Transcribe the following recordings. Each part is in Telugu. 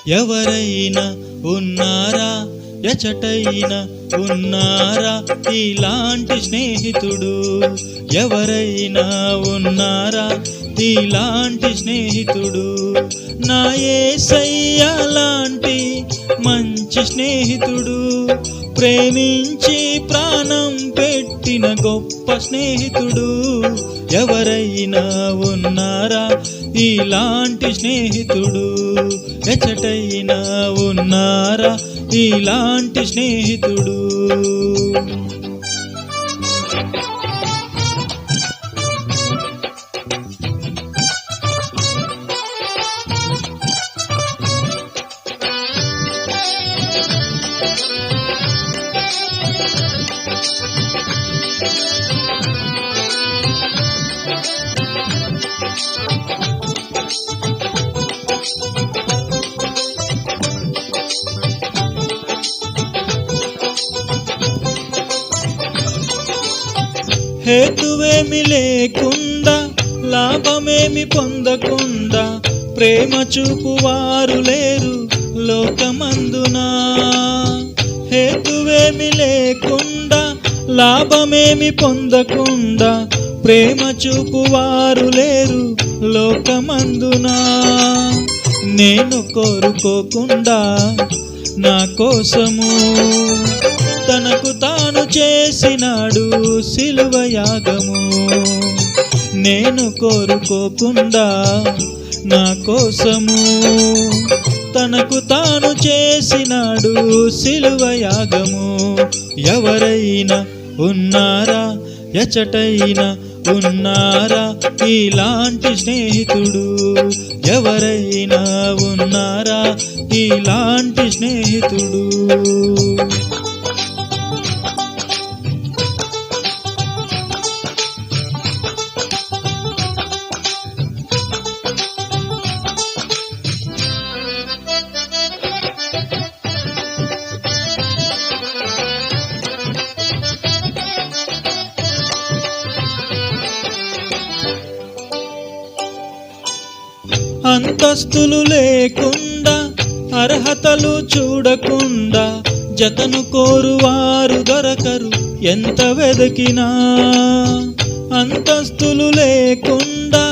ఎవరైనా ఉన్నారా, ఎచటైనా ఉన్నారా ఇలాంటి స్నేహితుడు? ఎవరైనా ఉన్నారా ఇలాంటి స్నేహితుడు? నా యేసయ్య లాంటి మంచి స్నేహితుడు, ప్రేమించి ప్రాణం పెట్టిన గొప్ప స్నేహితుడు. ఎవరైనా ఉన్నారా ఇలాంటి స్నేహితుడు? ఎచటైనా ఉన్నారా ఇలాంటి స్నేహితుడు? హేతువేమి లేకుండా, లాభమేమి పొందకుండా ప్రేమ చూపువారు లేరు లోకమందునా. హేతువేమి లేకుండా, లాభమేమి పొందకుండా ప్రేమ చూపువారు లేరు లోకమందునా. నేను కోరుకోకుండా నా కోసము తనకు తాను చేసినాడు సిలువ యాగము. నేను కోరుకోకుండా నా కోసము తనకు తాను చేసినాడు సిలువ యాగము. ఎవరైనా ఉన్నారా, ఎచటైనా ఉన్నారా ఇలాంటి స్నేహితుడు? ఎవరైనా ఉన్నారా ఇలాంటి స్నేహితుడు? అంతస్తులు లేకుండా, అర్హతలు చూడకుండా జతను కోరువారు దొరకరు ఎంత వెదకినా. అంతస్తులు లేకుండా,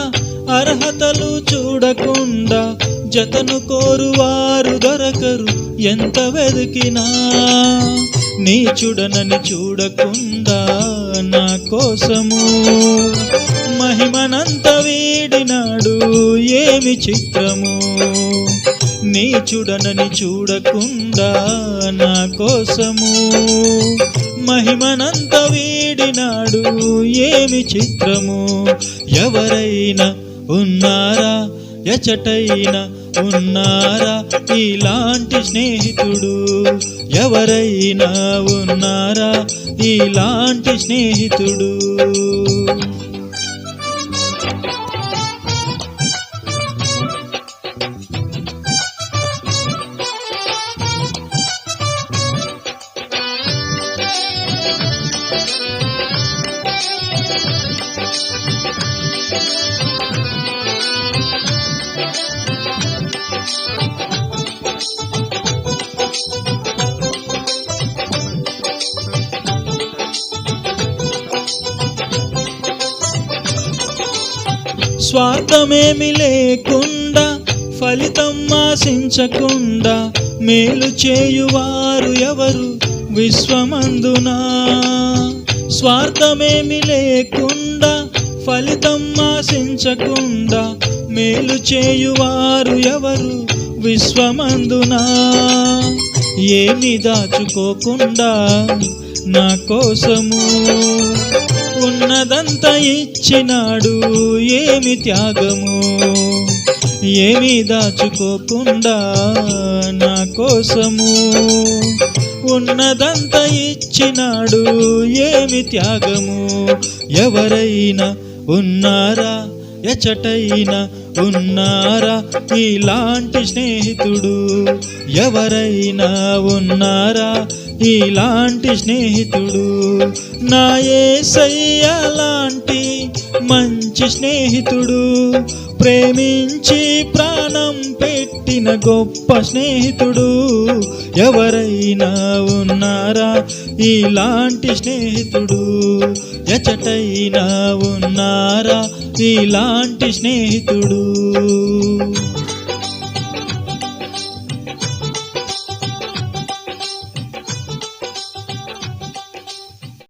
అర్హతలు చూడకుండా జతను కోరువారు దొరకరు ఎంత వెదకినా. నీ చూడనని చూడకుండా నా కోసము మహిమనంత వీడినాడు, ఏమి చిత్రము. నీ చూడనని చూడకుండా నా కోసము మహిమనంత వీడినాడు, ఏమి చిత్రము. ఎవరైనా ఉన్నారా, ఎచటైనా ఉన్నారా ఇలాంటి స్నేహితుడు? ఎవరైనా ఉన్నారా ఇలాంటి స్నేహితుడు? స్వార్థమేమి లేకుండా, ఫలితం ఆశించకుండా మేలు చేయువారు ఎవరు విశ్వమందునా. స్వార్థమేమి లేకుండా, ఫలితం ఆశించకుండా మేలు చేయువారు ఎవరు విశ్వమందునా. ఏమి దాచుకోకుండా నా కోసము ఉన్నదంతా ఇచ్చినాడు, ఏమి త్యాగము. ఏమి దాచుకోకుండా నా కోసము ఉన్నదంతా ఇచ్చినాడు, ఏమి త్యాగము. ఎవరైనా ఉన్నారా, ఎచటైనా ఉన్నారా ఇలాంటి స్నేహితుడు? ఎవరైనా ఉన్నారా ఇలాంటి స్నేహితుడు? నా యేసయ్య లాంటి మంచి స్నేహితుడు, ప్రేమించి ప్రాణం పెట్టిన గొప్ప స్నేహితుడు. ఎవరైనా ఉన్నారా ఇలాంటి స్నేహితుడు? ఎచటైనా ఉన్నారా ఇలాంటి స్నేహితుడు?